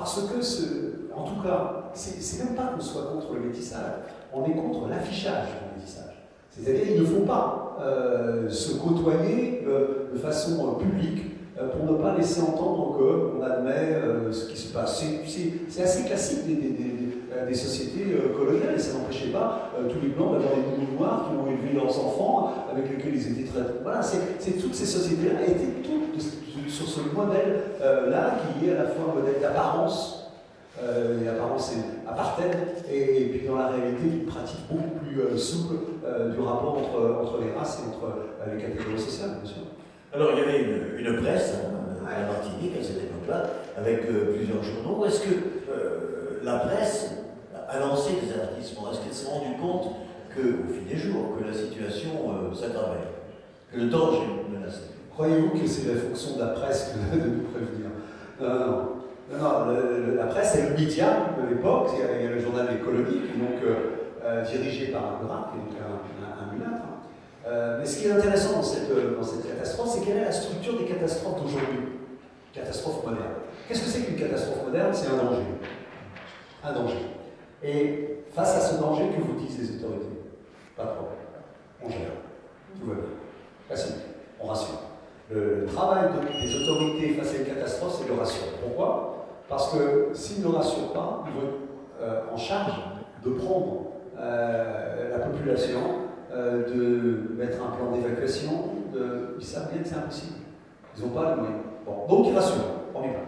parce que, en tout cas, c'est même pas qu'on soit contre le métissage, on est contre l'affichage du métissage. C'est-à-dire qu'il ne faut pas se côtoyer de façon publique pour ne pas laisser entendre qu'on admet ce qui se passe. C'est assez classique des sociétés coloniales, et ça n'empêchait pas tous les Blancs d'avoir des nounous noirs qui ont élevé leurs enfants, avec lesquels ils étaient très... Voilà, toutes ces sociétés-là étaient toutes sur ce modèle-là, qui est à la fois un modèle d'apparence, et apparence et apartheid, et puis dans la réalité une pratique beaucoup plus souple du rapport entre les races et entre les catégories sociales, bien sûr. Alors il y avait une presse à la Martinique à cette époque-là, avec plusieurs journaux. Est-ce que la presse a lancé des avertissements? Est-ce qu'elle s'est rendue compte qu'au fil des jours, que la situation s'aggravait, que le danger menaçait? Croyez-vous que c'est la fonction de la presse de nous prévenir? Non. La presse est le média de l'époque. Il y a le journal Les Colonies, qui est donc dirigé par un Graf, qui est donc un mulâtre. Mais ce qui est intéressant dans cette catastrophe, c'est quelle est la structure des catastrophes d'aujourd'hui. Catastrophe moderne. Qu'est-ce que c'est qu'une catastrophe moderne? C'est un danger. Un danger. Et face à ce danger, que vous disent les autorités? Pas de problème. On gère. Tout va bien. Facile. On rassure. Le travail des autorités face à une catastrophe, c'est de rassurer. Pourquoi? Parce que s'ils ne rassurent pas, ils vont être en charge de prendre la population, de mettre un plan d'évacuation. Ils savent bien que c'est impossible. Ils n'ont pas le moyen. Bon, donc ils rassurent. On y va.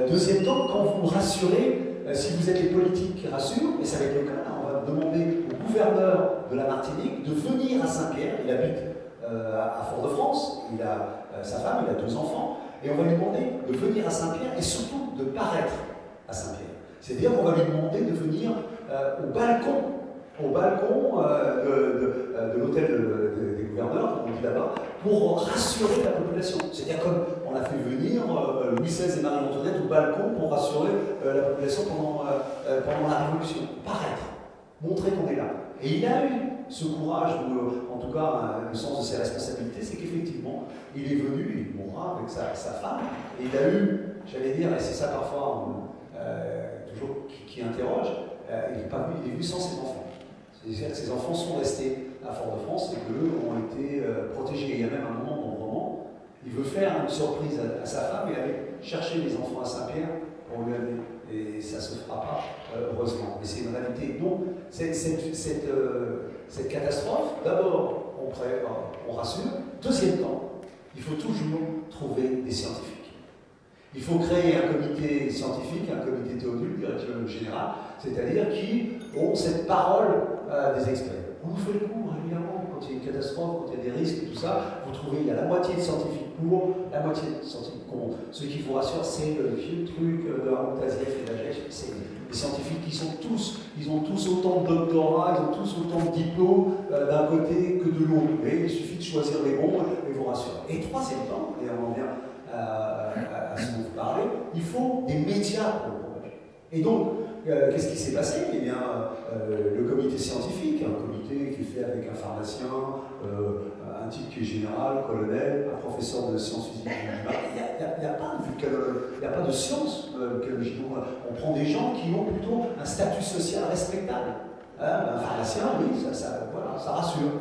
Deuxième temps, quand vous rassurez, si vous êtes les politiques qui rassurent, et ça va être le cas, on va demander au gouverneur de la Martinique de venir à Saint-Pierre. Il habite à Fort-de-France, il a sa femme, il a 2 enfants, et on va lui demander de venir à Saint-Pierre et surtout de paraître à Saint-Pierre. C'est-à-dire qu'on va lui demander de venir au balcon de l'hôtel des gouverneurs, comme on dit là-bas, pour rassurer la population. C'est-à-dire comme on a fait venir Louis XVI et Marie-Antoinette au balcon pour rassurer la population pendant la Révolution. Paraître, montrer qu'on est là. Et il a eu ce courage, ou en tout cas le sens de ses responsabilités, c'est qu'effectivement, il est venu, il mourra avec sa femme, et il a eu, j'allais dire, et c'est ça parfois toujours qui interroge, il est venu sans ses enfants. C'est-à-dire que ses enfants sont restés à Fort-de-France et qu'eux ont été protégés. Il y a même un moment dans le roman, il veut faire une surprise à sa femme et aller chercher les enfants à Saint-Pierre pour lui amener. Et ça ne se fera pas, heureusement. Mais c'est une réalité. Donc, cette catastrophe, d'abord, on rassure. Deuxième temps, il faut toujours trouver des scientifiques. Il faut créer un comité scientifique, un comité théodule, directeur général, c'est-à-dire qui ont cette parole des experts. On nous fait le coup régulièrement quand il y a une catastrophe, quand il y a des risques et tout ça. Vous trouvez, il y a la moitié de scientifiques pour, la moitié de scientifiques contre. Ce qui vous rassure, c'est le vieux truc de Harold Tazieff et d'Agech. C'est les scientifiques qui sont tous, ils ont tous autant de doctorats, ils ont tous autant de diplômes d'un côté que de l'autre. Mais il suffit de choisir les bons et vous rassurer. Et troisième temps, et on en vient à ce dont vous parlez, il faut des médias pour le propager. Et donc, qu'est-ce qui s'est passé? Eh bien, le comité scientifique, un comité qui est fait avec un pharmacien, un type qui est général, colonel, un professeur de sciences physiques. Il n'y a pas de sciences biologiques. On prend des gens qui ont plutôt un statut social respectable. Un pharmacien, oui, voilà, ça rassure.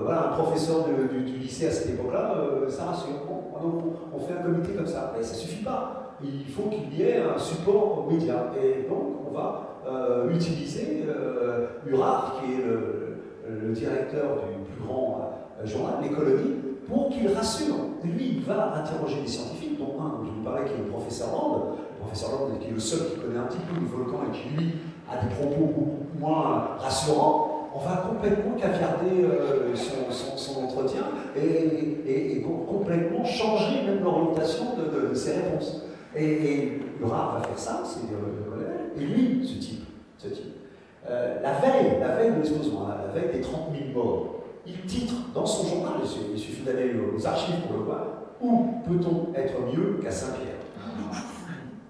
Voilà, un professeur du lycée à cette époque-là, ça rassure. Bon, donc on fait un comité comme ça. Mais ça ne suffit pas. Il faut qu'il y ait un support média. Et donc, on va utiliser Urard, qui est le directeur du plus grand journal, Les Colonies, pour qu'il rassure. Et lui, il va interroger les scientifiques, dont un, je vous parlais, qui est le professeur Land. Le professeur Land, qui est le seul qui connaît un petit peu le volcan et qui, lui, a des propos beaucoup moins rassurants. On va complètement caviarder son entretien et complètement changer même l'orientation de ses réponses. Et Urard va faire ça, c'est le colonel, et lui, ce type, la veille de l'explosion, la veille des 30 000 morts, il titre dans son journal, il suffit d'aller aux archives pour le voir, où peut-on être mieux qu'à Saint-Pierre?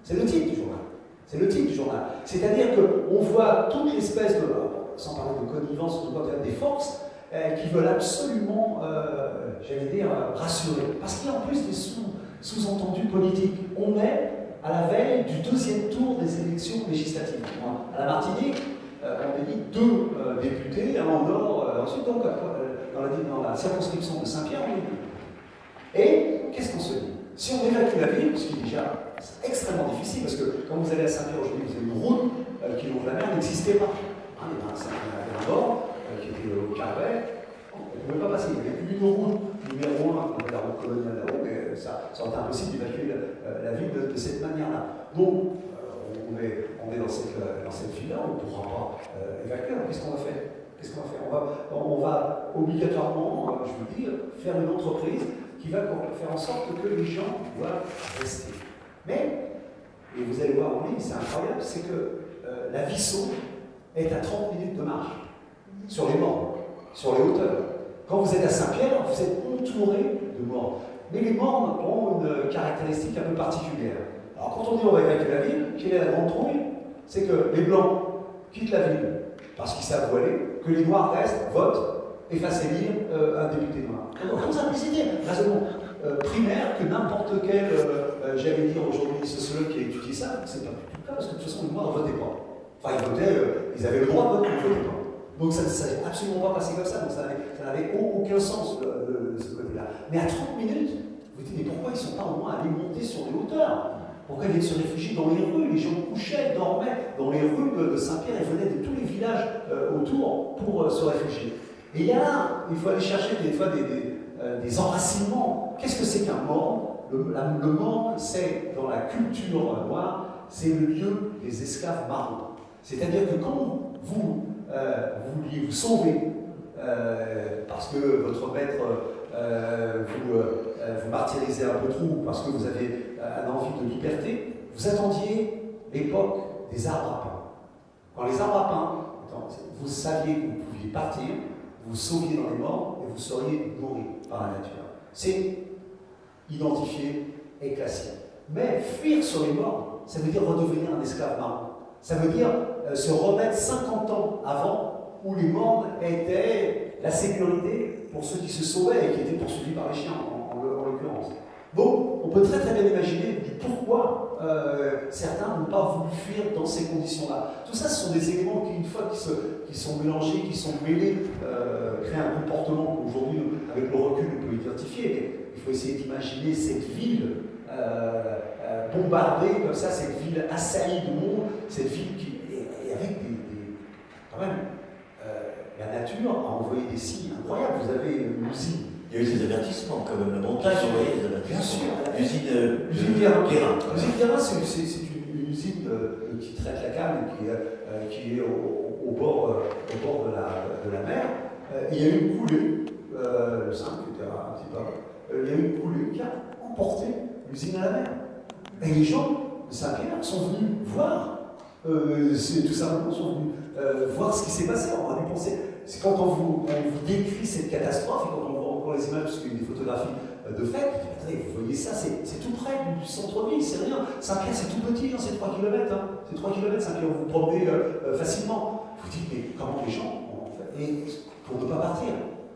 C'est le titre du journal. C'est le titre du journal. C'est-à-dire qu'on voit toute l'espèce de, sans parler de connivence, des forces qui veulent absolument, j'allais dire, rassurer. Parce qu'il y a en plus des sous-entendus politiques. On est à la veille du deuxième à la Martinique, on élit 2 députés, un au nord, ensuite donc dans la circonscription de Saint-Pierre, on élit 2. Et qu'est-ce qu'on se dit? Si on évacue la ville, ce qui est déjà extrêmement difficile, parce que quand vous allez à Saint-Pierre aujourd'hui, vous avez une route qui longe la mer, n'existait pas. Hein, il y avait un bord qui était au Carvet, on ne pouvait pas passer. Il y avait une route numéro 1, on appelle la route coloniale là-haut, mais ça aurait été impossible d'évacuer la ville de cette manière-là. Donc, on est dans cette ville-là, on ne pourra pas évacuer. Alors, qu'est-ce qu'on va faire? On va obligatoirement, je vous dis, faire une entreprise qui va faire en sorte que les gens doivent rester. Mais, et vous allez voir en ligne, c'est incroyable, c'est que la Vissot est à 30 minutes de marche sur les morts, sur les hauteurs. Quand vous êtes à Saint-Pierre, vous êtes entouré de morts. Mais les morts ont une caractéristique un peu particulière. Alors quand on dit on va évacuer la ville, quelle est la grande trouille? C'est que les Blancs quittent la ville parce qu'ils savent voiler, que les Noirs restent, votent et fassent élire un député noir. Comme simplicité, raisonnement primaire que n'importe quel, j'allais dire aujourd'hui, sociologue qui a étudié ça, c'est pas du tout le cas, parce que de toute façon les Noirs ne votaient pas. Enfin ils votaient, ils avaient le droit de voter, mais ils ne votaient pas. Donc ça ne s'est absolument pas passé comme ça, donc ça n'avait aucun sens de ce côté-là. Mais à 30 minutes, vous dites, mais pourquoi ils ne sont pas au moins allés monter sur les hauteurs? Pourquoi ils viennent se réfugier dans les rues? Les gens couchaient, dormaient dans les rues de Saint-Pierre et venaient de tous les villages autour pour se réfugier. Et il y a là, il faut aller chercher des fois des enracinements. Qu'est-ce que c'est qu'un morne? Le morne, c'est, dans la culture noire, c'est le lieu des esclaves marrons. C'est-à-dire que quand vous vouliez vous sauver, parce que votre maître vous martyrisait un peu trop, parce que vous avez une envie de liberté, vous attendiez l'époque des arbres à pain. Quand les arbres à pain, vous saviez que vous pouviez partir, vous sauviez dans les morts et vous seriez nourri par la nature. C'est identifié et classé. Mais fuir sur les morts, ça veut dire redevenir un esclave marron. Ça veut dire se remettre 50 ans avant, où les morts étaient la sécurité pour ceux qui se sauvaient et qui étaient poursuivis par les chiens, en l'occurrence. Donc, on peut très très bien imaginer pourquoi certains n'ont pas voulu fuir dans ces conditions-là. Tout ça, ce sont des éléments qui, une fois qui sont mélangés, qui sont mêlés, créent un comportement qu'aujourd'hui, avec le recul, on peut identifier. Mais il faut essayer d'imaginer cette ville bombardée comme ça, cette ville assaillie de monde, cette ville qui et avec quand même, la nature a envoyé des signes incroyables. Vous avez une usine. Il y a eu des avertissements, quand même. La montagne a envoyé des avertissements. Bien sûr. L'usine Guérin. L'usine Guérin, c'est une usine qui traite la canne, qui est au bord de la mer. Il y a eu une coulée, le 5, etc. Un petit peu. Il y a eu une coulée qui a emporté l'usine à la mer. Et les gens de Saint-Pierre sont venus voir, tout simplement, sont venus voir ce qui s'est passé. On a dû penser, c'est quand on vous décrit cette catastrophe, et quand on voit encore les images, parce qu'il y a des photographies de fait, attendez, vous voyez ça, c'est tout près du centre-ville, c'est rien. Saint-Pierre, c'est tout petit, hein, c'est 3 km. Hein. C'est 3 km, Saint-Pierre, vous vous promenez facilement. Vous dites, mais comment les gens ont fait? Et pour ne pas partir.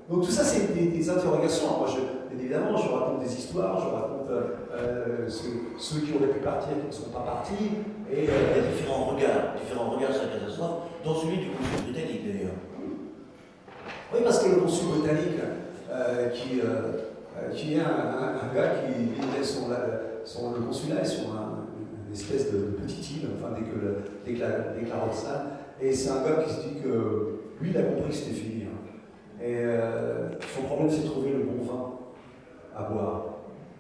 Donc tout ça, c'est des interrogations. Alors, moi, bien évidemment, je raconte des histoires, je raconte ceux qui auraient pu partir, qui ne sont pas partis. Et il y a différents regards sur la catastrophe, dont celui du consul britannique d'ailleurs. Oui, parce que le consul britannique, qui est un gars qui le consulat est sur une espèce de petite île, enfin, dès que la Roxane, et c'est un gars qui se dit que lui, il a compris que c'était fini. Hein. Et son problème, c'est de trouver le bon vin à boire,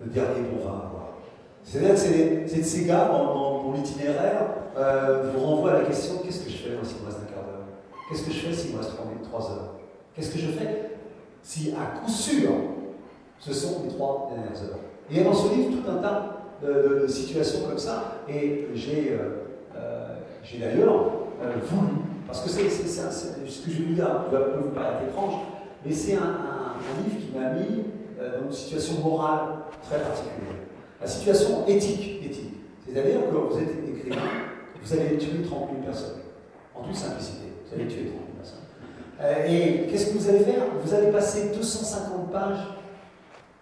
le dernier bon vin à boire. C'est-à-dire que c'est de ces gars, dans l'itinéraire, vous renvoie à la question, qu'est-ce que je fais s'il me reste un quart d'heure? Qu'est-ce que je fais s'il me reste 3 heures? Qu'est-ce que je fais si, à coup sûr, ce sont les 3 dernières heures? Et il y a dans ce livre tout un tas de situations comme ça, et j'ai d'ailleurs voulu, parce que ce que je vais vous dire peut vous paraître étrange, mais c'est un livre qui m'a mis dans une situation morale très particulière. La situation éthique. C'est-à-dire que vous êtes écrivain, vous allez tuer 30 000 personnes. En toute simplicité, vous allez tuer 30 000 personnes. Et qu'est-ce que vous allez faire? Vous allez passer 250 pages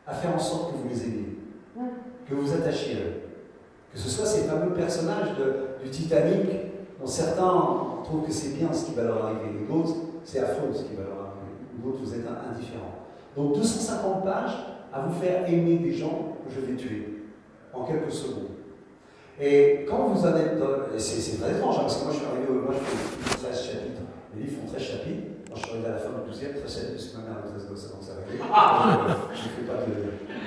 à faire en sorte que vous les aidiez, que vous vous attachiez à eux. Que ce soit ces fameux personnages du Titanic Donc certains trouvent que c'est bien ce qui va leur arriver, et d'autres, c'est affreux ce qui va leur arriver, d'autres, vous êtes indifférents. Donc 250 pages à vous faire aimer des gens que je vais tuer, en quelques secondes. Et quand vous en êtes dans... C'est très étrange, hein, parce que moi je suis arrivé, moi je fais 13 chapitres, les livres font 13 chapitres, moi je suis arrivé à la fin du 12e, 13 chapitres, parce que ma mère a 13 gosses avant que ça arrive.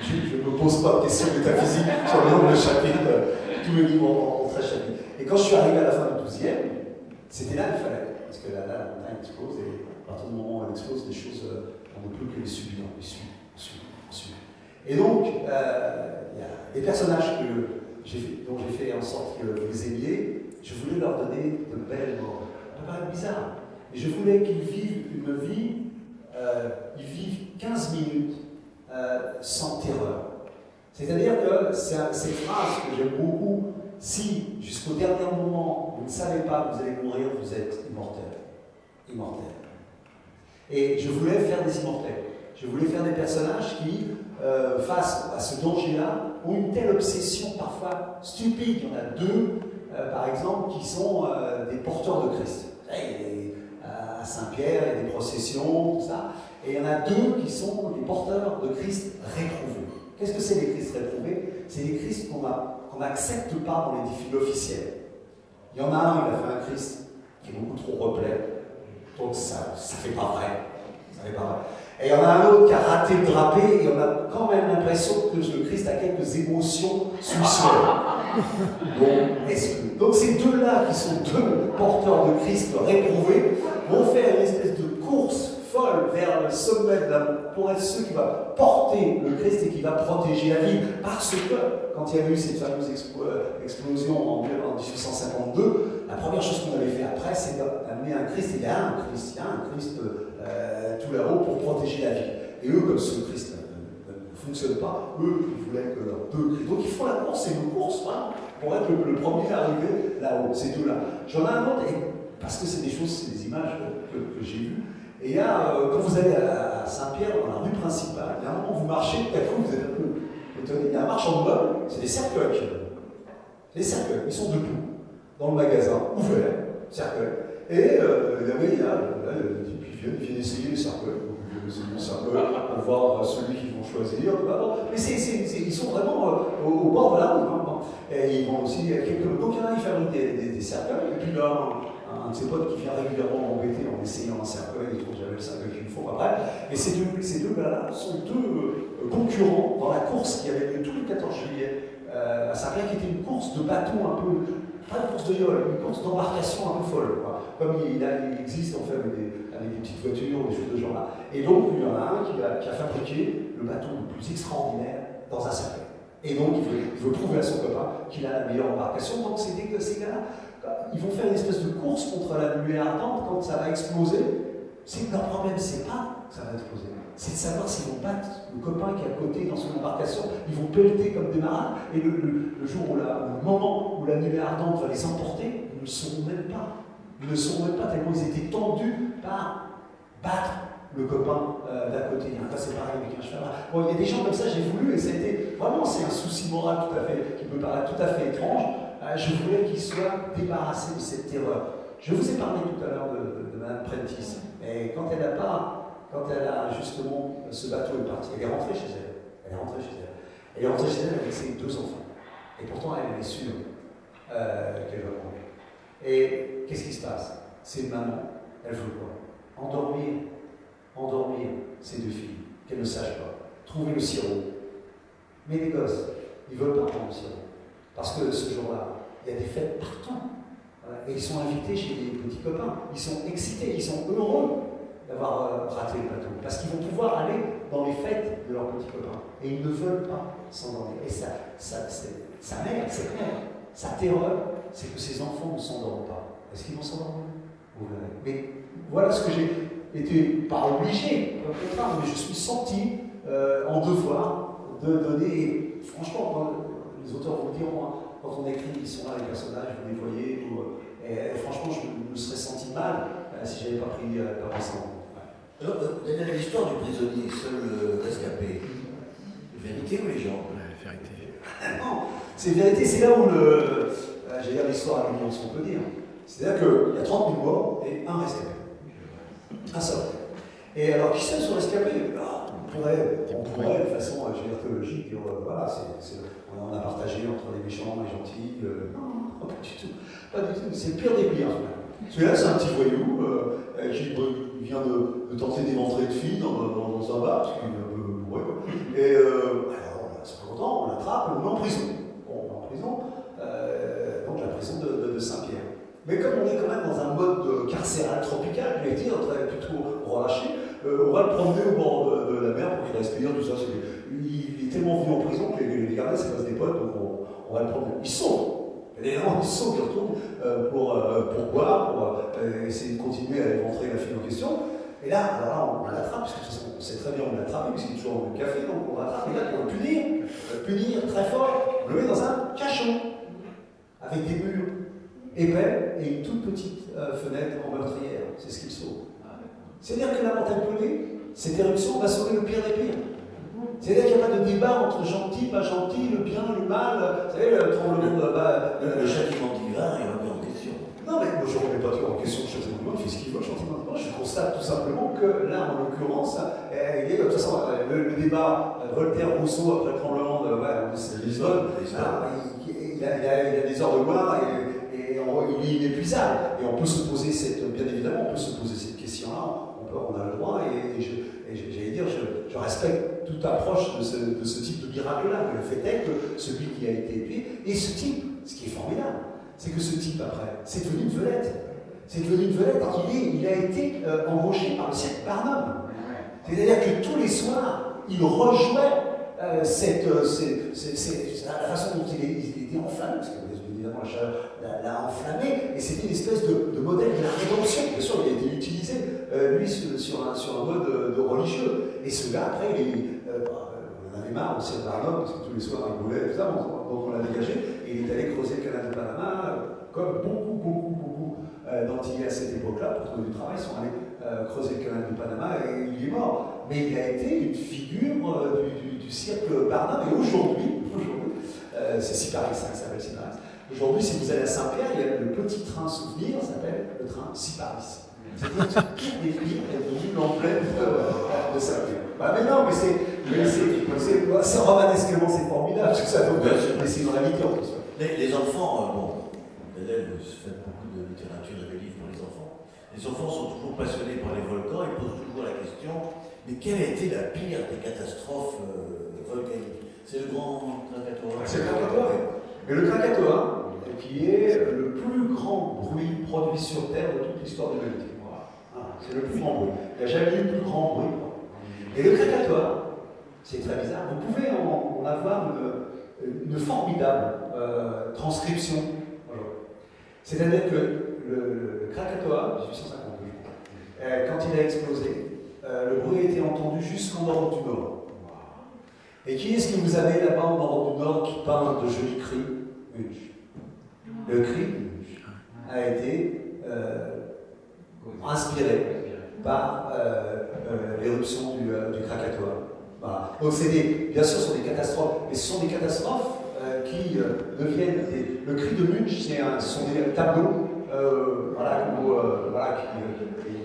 Je ne me pose pas de questions métaphysiques sur le nombre de chapitres, tous mes livres en 13 chapitres. Et quand je suis arrivé à la fin du 12e, c'était là qu'il fallait, parce que là, la montagne explose, et à partir du moment où elle explose, les choses, on ne peut que les subir, on suit. Et donc, il y a des personnages dont j'ai fait en sorte que vous les aimiez, je voulais leur donner de belles morts. Ça paraît bizarre, mais je voulais qu'ils vivent une vie, ils vivent 15 minutes sans terreur. C'est-à-dire que ces phrases que j'aime beaucoup, si jusqu'au dernier moment vous ne savez pas que vous allez mourir, vous êtes immortel. Immortel. Et je voulais faire des immortels. Je voulais faire des personnages qui, face à ce danger-là, ont une telle obsession parfois stupide. Il y en a deux, par exemple, qui sont des porteurs de Christ. À Saint-Pierre, il y a des processions, tout ça. Et il y en a deux qui sont des porteurs de Christ réprouvés. Qu'est-ce que c'est les Christ réprouvés? C'est les Christ qu'on n'accepte pas dans les défilés officiels. Il y en a un, il a fait un Christ qui est beaucoup trop replet, donc ça ne fait pas vrai. Ça fait pas vrai. Et il y en a un autre qui a raté le drapé, et on a quand même l'impression que le Christ a quelques émotions sexuelles. Donc ces deux-là, qui sont deux porteurs de Christ réprouvés, vont faire une espèce de course folle vers le sommet pour être ceux qui vont porter le Christ et qui va protéger la vie. Parce que, quand il y avait eu cette fameuse explosion en 1852, la première chose qu'on avait fait après, c'est d'amener un Christ. Il y a un Christ tout là-haut pour protéger la vie. Et eux, comme ce Christ ne fonctionne pas, eux, ils voulaient que leurs deux Christ. Donc ils font la course, c'est une course, hein, pour être le premier à arriver là-haut, ces deux-là. J'en ai un autre, parce que c'est des choses, c'est des images que j'ai vues. Et il y a, quand vous allez à Saint-Pierre, dans la rue principale, il y a un moment où vous marchez, tout à coup, vous êtes un peu étonné. Il y a un marchand de meubles, c'est des cercueils. Les cercueils, ils sont debout, dans le magasin, ouverts, cercueils. Et il y a le type qui vient essayer les cercueils. Ils viennent essayer les cercueils pour voir celui qu'ils vont choisir. Mais ils sont vraiment au bord de la route. Hein. Et ils vont aussi, donc il y en a, ils fabriquent des cercueils, et puis là, un de ses potes qui vient régulièrement m'embêter en essayant un cercueil, il trouve jamais le cercueil qu'il faut après. Et ces deux gars-là sont deux concurrents dans la course qui avait lieu tous les 14 juillet à Saint-Pierre, qui était une course de bateau un peu, pas une course de yole, une course d'embarcation un peu folle. Quoi. Comme il existe en fait avec des petites voitures, des choses de ce genre-là. Et donc il y en a un qui a fabriqué le bateau le plus extraordinaire dans un cercueil. Et donc il veut prouver à son copain qu'il a la meilleure embarcation. Donc c'est que ces gars-là, ils vont faire une espèce de course contre la nuée ardente quand ça va exploser. Leur problème, c'est pas que ça va exploser, c'est de savoir s'ils vont battre le copain qui est à côté dans son embarcation. Ils vont pelleter comme des marins, et le jour où le moment où la nuée ardente va les emporter, ils ne le sauront même pas. Ils ne le sauront même pas tellement ils étaient tendus par battre le copain d'à côté. Enfin, c'est pareil avec un cheval. Bon, il y a des gens comme ça, j'ai voulu, et ça a été vraiment, c'est un souci moral tout à fait, qui peut paraître tout à fait étrange. Je voulais qu'ils soient débarrassés de cette terreur. Je vous ai parlé tout à l'heure de Mme Prentice, et quand elle a justement, ce bateau est parti, elle est rentrée chez elle. Elle est rentrée chez elle avec ses deux enfants. Et pourtant, elle est sûre qu'elle va mourir. Et qu'est-ce qui se passe? C'est une maman, elle veut quoi? Endormir ces deux filles, qu'elles ne sachent pas. Trouver le sirop. Mais les gosses, ils ne veulent pas prendre le sirop. Parce que ce jour-là, il y a des fêtes partout. Voilà. Et ils sont invités chez des petits copains. Ils sont excités, ils sont heureux d'avoir raté le bateau. Parce qu'ils vont pouvoir aller dans les fêtes de leurs petits copains. Et ils ne veulent pas s'endormir. Et sa mère, cette mère, sa terreur, c'est que ses enfants ne s'endorment pas. Est-ce qu'ils vont s'endormir? Mais voilà ce que j'ai été, pas obligé, au contraire, mais je suis senti en devoir de donner. Et franchement, les auteurs vont dire, quand on écrit, ils sont là, les personnages, vous les voyez, et franchement, je me serais senti mal si je n'avais pas pris ensemble. Alors, dans l'histoire du prisonnier, seul rescapé, vérité ou légende? Vérité. Non, c'est vérité, c'est là où j'allais dire l'histoire à l'union, on peut dire. C'est-à-dire qu'il y a 30 000 morts et un rescapé. Un seul. Et alors, qui sont rescapés? On pourrait, de façon géontologique, dire voilà, on a partagé entre les méchants et les gentils. Non, pas du tout. Pas du tout. C'est le pire des pires. Celui-là, c'est un petit voyou qui vient de tenter d'éventrer une fille dans un bar, parce qu'il est un peu bourré. Et alors, c'est pas content, on l'attrape, on le met en prison. Bon, on le met en prison, donc la prison de Saint-Pierre. Mais comme on est quand même dans un mode carcéral tropical, je vais dire, plutôt relâché, on va le promener au bord de la mer pour qu'il respire, tout ça. Il est tellement venu en prison que les gardiens, c'est pas des potes, donc on va le promener. Ils sautent. Évidemment, ils sautent, ils retournent pour boire, pour essayer de continuer à éventrer la fille en question. Et là, alors là, on l'attrape, parce que de toute façon, on sait très bien où on l'a attrapé, puisqu'il est toujours dans le café, donc on l'attrape, et là, pour le punir très fort, on le met dans un cachot, avec des murs épais et une toute petite fenêtre en meurtrière. C'est ce qu'il sauve. C'est-à-dire que la mentalité, cette éruption va sauver le pire des pires. C'est-à-dire qu'il n'y a pas de débat entre gentil, pas gentil, le bien, le mal. Vous savez, le tremblement de... le châtiment divin est remis en question. Non, mais moi, je ne remets pas tout en question le châtiment divin, il fait ce qu'il veut, le châtiment divin. Je constate tout simplement que là, en l'occurrence, il est, de toute façon, le débat Voltaire-Rousseau après le tremblement de Lisbonne, il a des heures de gloire et il est inépuisable. Et on peut se poser bien évidemment, on peut se poser cette question-là, on a le droit, et j'allais dire, je respecte toute approche de ce type de miracle-là. Mais le fait est que celui qui a été tué, et ce type, ce qui est formidable, c'est que ce type, après, c'est devenu une vedette. C'est devenu une vedette, il a été embauché par le cirque Barnum. C'est-à-dire que tous les soirs, il rejouait la façon dont il était enflammé, parce que évidemment la chaleur l'a enflammé, et c'était une espèce de modèle de la rédemption. Bien sûr, il a été utilisé, lui, sur un mode de religieux. Et ce gars, après, on en avait marre aussi de Barnum, parce que tous les soirs il roulait et tout ça, donc on l'a dégagé, et il est allé creuser le canal de Panama, comme beaucoup d'Antillais à cette époque-là, pour trouver du travail, ils sont allés creuser le canal de Panama, et il est mort. Mais il a été une figure du cirque Barnum, et aujourd'hui, c'est Syparis, ça s'appelle Syparis. Aujourd'hui, si vous allez à Saint-Pierre, il y a le petit train souvenir, ça s'appelle le train Syparis. C'est-à-dire que toutes les filles est devenu l'emblème de Saint-Pierre. Mais non, mais c'est romanesquement, c'est formidable, tout ça, mais c'est une réalité en plus. Les enfants, bon, Hélène fait beaucoup de littérature et de livres pour les enfants. Les enfants sont toujours passionnés par les volcans, ils posent toujours la question, mais quelle a été la pire des catastrophes volcaniques? C'est le grand Krakatoa. C'est le Krakatoa. Mais le Krakatoa, qui est le plus grand bruit produit sur Terre de toute l'histoire de l'humanité. Voilà. C'est le plus grand bruit. Il n'y a jamais eu plus grand bruit. Et le Krakatoa, c'est très bizarre, vous pouvez en avoir une formidable transcription. C'est-à-dire que le Krakatoa, 1852, quand il a explosé, le bruit a été entendu jusqu'en Europe du Nord. Et qui est-ce que vous avez là-bas en Europe du Nord qui parle de jolis cris? Le cri a été inspiré par l'éruption du Krakatoa. Voilà. Donc bien sûr, ce sont des catastrophes, mais ce sont des catastrophes qui deviennent le cri de Munch, ce sont des tableaux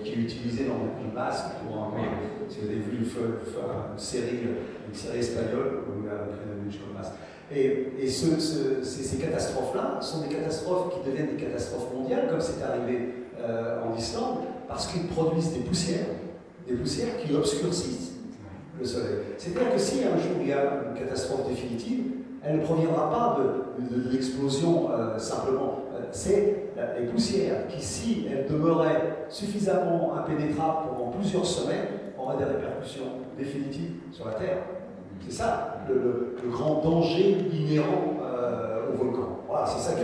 qui est utilisé dans le masque pour si vous avez vu une série espagnole avec le Munch comme masque. Et ces catastrophes-là sont des catastrophes qui deviennent des catastrophes mondiales, comme c'est arrivé en Islande, parce qu'ils produisent des poussières qui obscurcissent le soleil. C'est-à-dire que si un jour il y a une catastrophe définitive, elle ne proviendra pas de l'explosion simplement. C'est les poussières qui, si elles demeuraient suffisamment impénétrables pendant plusieurs semaines, auraient des répercussions définitives sur la Terre. C'est ça le grand danger inhérent au volcan. Voilà, c'est ça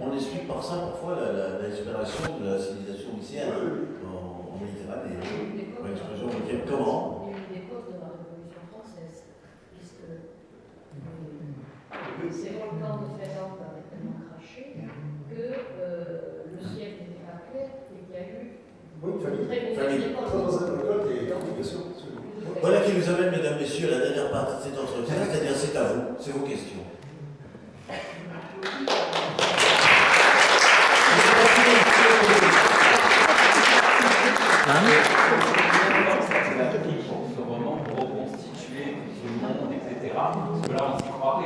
on explique par ça parfois la disparition de la civilisation lycéenne en Méditerranée. L'explosion volcanique. Comment? Il y a eu des causes de la Révolution française, puisque ces volcans de Finlande avaient tellement craché que le ciel n'était pas clair et qu'il y a eu une très mauvaise récolte. Voilà qui nous amène, mesdames, messieurs, à la dernière partie de cet entretien, c'est-à-dire c'est à vous, c'est vos questions. pour ce roman pour reconstituer ce monde, etc. Parce que là, on s'y croirait.